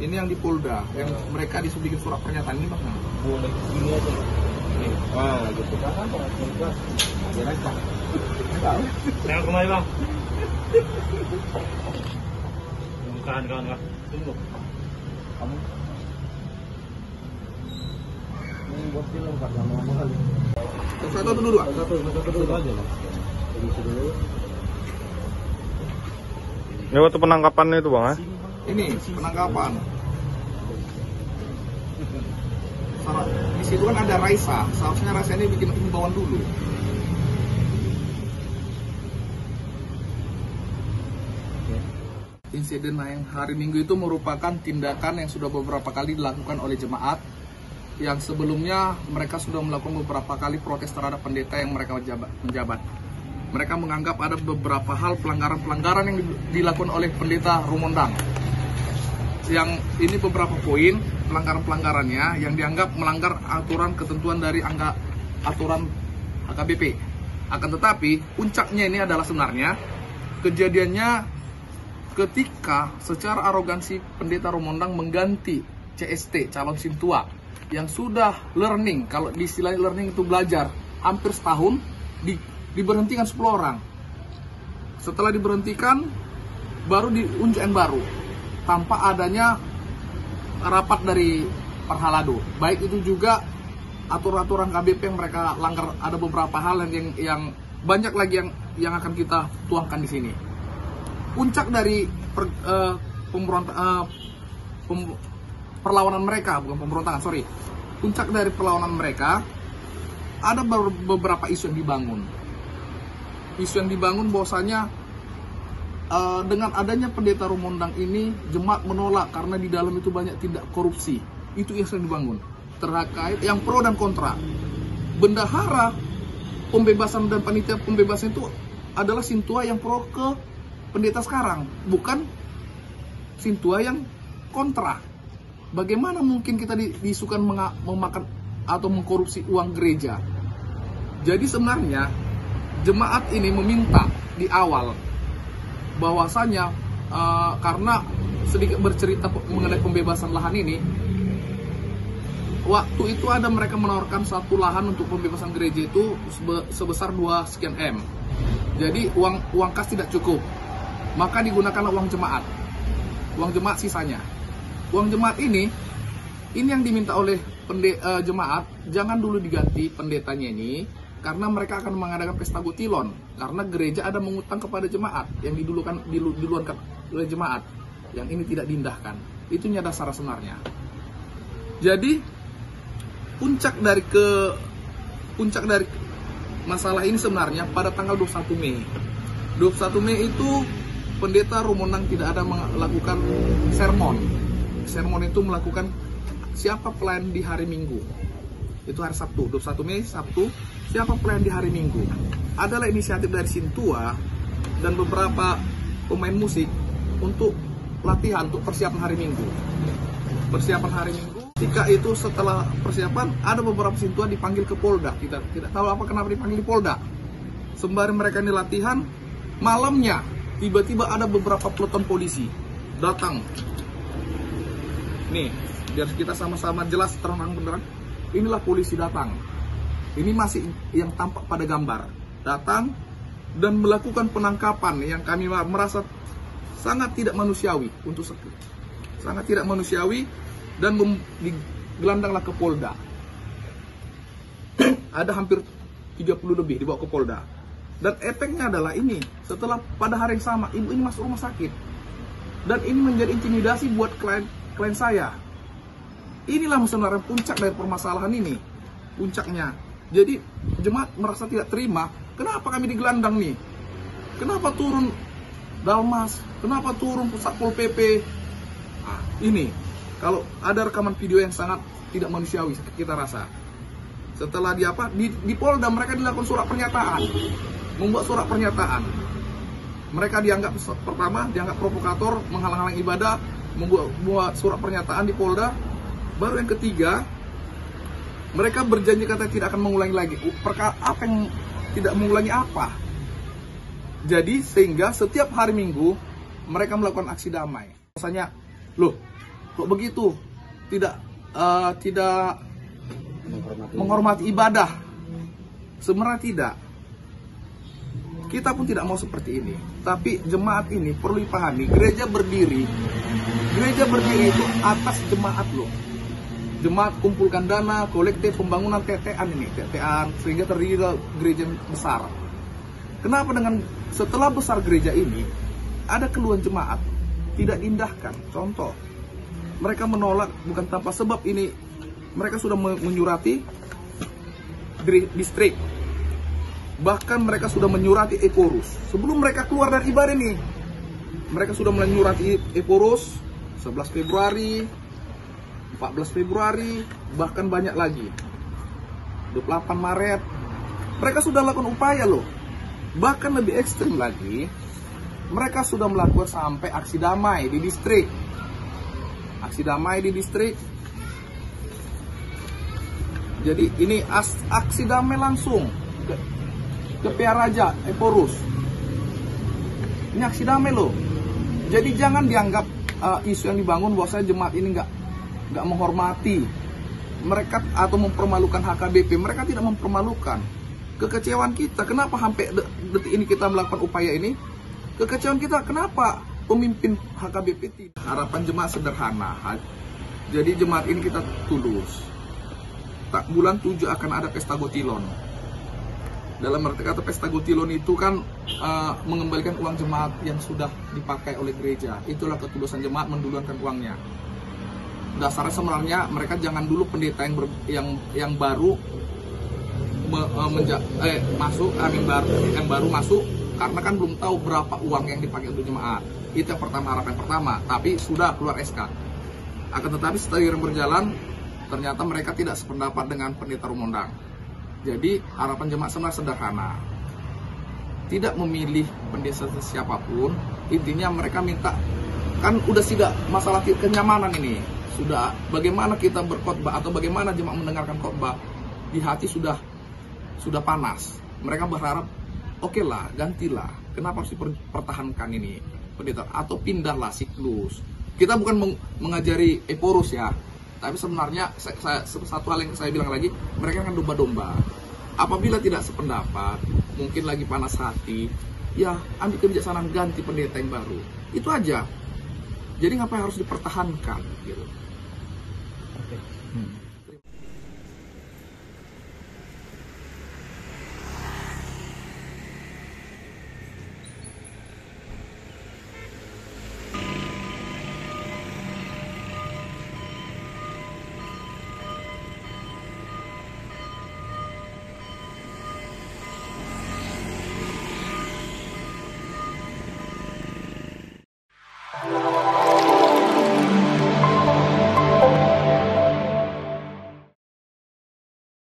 Ini yang di Polda, yang mereka disuruh bikin surat pernyataan ini bang. Boleh gini aja. Wah, gitu. Tengok kembali bang. Kawan. Tunggu. Kamu ini buat film Pak, lama-lama kali. Satu atau dua? Satu dulu aja bang. Permisi dulu. Ini waktu penangkapan itu bang ya? Ini penangkapan. Di situ kan ada Raisa, seharusnya Raisa ini bikin himbauan dulu. Insiden yang hari Minggu itu merupakan tindakan yang sudah beberapa kali dilakukan oleh jemaat yang sebelumnya mereka sudah melakukan beberapa kali protes terhadap pendeta yang mereka menjabat. Mereka menganggap ada beberapa hal pelanggaran-pelanggaran yang dilakukan oleh pendeta Rumondang. Yang ini beberapa poin pelanggaran-pelanggarannya yang dianggap melanggar aturan ketentuan dari aturan HKBP. Akan tetapi puncaknya ini adalah sebenarnya kejadiannya ketika secara arogansi pendeta Rumondang mengganti CST calon sintua yang sudah learning, kalau di istilah learning itu belajar hampir setahun, diberhentikan 10 orang. Setelah diberhentikan baru diunjukan baru tanpa adanya rapat dari Parhalado. Baik itu juga aturan-aturan KBP yang mereka langgar, ada beberapa hal yang banyak lagi yang akan kita tuangkan di sini. Puncak dari perlawanan mereka, bukan pemberontakan, sorry. Puncak dari perlawanan mereka ada beberapa isu yang dibangun. Isu yang dibangun bahwasanya dengan adanya pendeta Rumondang ini jemaat menolak karena di dalam itu banyak tindak korupsi. Itu yang sering dibangun. Terkait yang pro dan kontra. Bendahara pembebasan dan panitia pembebasan itu adalah sintua yang pro ke pendeta sekarang, bukan sintua yang kontra. Bagaimana mungkin kita diisukan memakan atau mengkorupsi uang gereja? Jadi sebenarnya jemaat ini meminta di awal bahwasanya karena sedikit bercerita mengenai pembebasan lahan ini, waktu itu ada mereka menawarkan satu lahan untuk pembebasan gereja itu sebesar 2 sekian M. Jadi uang kas tidak cukup, maka digunakanlah uang jemaat sisanya. Uang jemaat ini yang diminta oleh jemaat, jangan dulu diganti pendetanya ini, karena mereka akan mengadakan pesta gutilon, karena gereja ada mengutang kepada jemaat yang diluankan oleh jemaat, yang ini tidak diindahkan. Itunya dasar sebenarnya. Jadi puncak dari masalah ini sebenarnya pada tanggal 21 Mei. 21 Mei itu pendeta Rumondang tidak ada melakukan sermon. Sermon itu melakukan siapa pelayan di hari Minggu. Itu hari Sabtu, 21 Mei Sabtu, siapa pelayan di hari Minggu. Adalah inisiatif dari Sintua dan beberapa pemain musik untuk latihan untuk persiapan hari Minggu. Persiapan hari Minggu. Ketika itu setelah persiapan ada beberapa Sintua dipanggil ke Polda. Kita tidak tahu kenapa dipanggil di Polda. Sembari mereka ini latihan, malamnya tiba-tiba ada beberapa peleton polisi datang. Nih, biar kita sama-sama jelas terang benerang. Inilah polisi datang. Ini masih yang tampak pada gambar. Datang dan melakukan penangkapan yang kami merasa sangat tidak manusiawi sangat tidak manusiawi, dan digelandanglah ke Polda. Ada hampir 30 lebih dibawa ke Polda. Dan efeknya adalah ini, setelah pada hari yang sama ibu ini masuk rumah sakit. Dan ini menjadi intimidasi buat klien saya. Inilah sebenarnya puncak dari permasalahan ini. Puncaknya. Jadi jemaat merasa tidak terima, kenapa kami digelandang nih? Kenapa turun Dalmas? Kenapa turun Satpol PP? Nah, ini kalau ada rekaman video yang sangat tidak manusiawi kita rasa. Setelah di Polda mereka dilakukan surat pernyataan. Membuat surat pernyataan. Mereka dianggap provokator, menghalang-halang ibadah, membuat surat pernyataan di Polda. Baru yang ketiga, mereka berjanji kata tidak akan mengulangi lagi. Apa yang tidak mengulangi apa? Jadi sehingga setiap hari Minggu mereka melakukan aksi damai. Misalnya Loh, kok begitu? Tidak menghormati ibadah. Sebenarnya tidak. Kita pun tidak mau seperti ini. Tapi jemaat ini perlu dipahami, gereja berdiri itu atas jemaat loh. Jemaat kumpulkan dana, kolektif pembangunan TTA-an ini, TTA-an sehingga terdiri gereja besar. Kenapa dengan setelah besar gereja ini ada keluhan jemaat tidak diindahkan? Contoh, mereka menolak bukan tanpa sebab ini. Mereka sudah menyurati distrik. Bahkan mereka sudah menyurati Eporus. Sebelum mereka keluar dari ibadah ini, mereka sudah menyurati Eporus 11 Februari, 14 Februari, bahkan banyak lagi. 28 Maret. Mereka sudah lakukan upaya loh. Bahkan lebih ekstrim lagi, mereka sudah melakukan sampai aksi damai di distrik. Aksi damai di distrik. Jadi ini aksi damai langsung ke PR Raja Eporus. Ini aksi damai loh. Jadi jangan dianggap isu yang dibangun bahwa saya jemaat ini nggak menghormati mereka atau mempermalukan HKBP. Mereka tidak mempermalukan. Kekecewaan kita, kenapa sampai detik ini kita melakukan upaya ini? Kekecewaan kita, kenapa pemimpin HKBP tidak? Harapan jemaat sederhana. Jadi jemaat ini kita tulus. Bulan 7 akan ada pesta Gotilon. Dalam arti kata pesta Gotilon itu kan mengembalikan uang jemaat yang sudah dipakai oleh gereja. Itulah ketulusan jemaat mendulukan uangnya. Dasarnya sebenarnya mereka jangan dulu pendeta yang baru yang baru masuk, karena kan belum tahu berapa uang yang dipakai untuk jemaat. Itu yang pertama, harapan pertama. Tapi sudah keluar SK. Akan tetapi setelah berjalan, ternyata mereka tidak sependapat dengan pendeta Rumondang. Jadi harapan jemaat sebenarnya sederhana, tidak memilih pendeta siapapun. Intinya mereka minta, kan udah tidak masalah kenyamanan ini, sudah bagaimana kita berkhotbah atau bagaimana jemaat mendengarkan khotbah, di hati sudah panas. Mereka berharap, oke lah, gantilah. Kenapa harus dipertahankan ini pendeta? Atau pindahlah siklus. Kita bukan mengajari Eporus ya, tapi sebenarnya satu hal yang saya bilang lagi, mereka kan domba-domba. Apabila tidak sependapat, mungkin lagi panas hati, ya ambil kebijaksanaan ganti pendeta yang baru. Itu aja. Jadi ngapain harus dipertahankan gitu?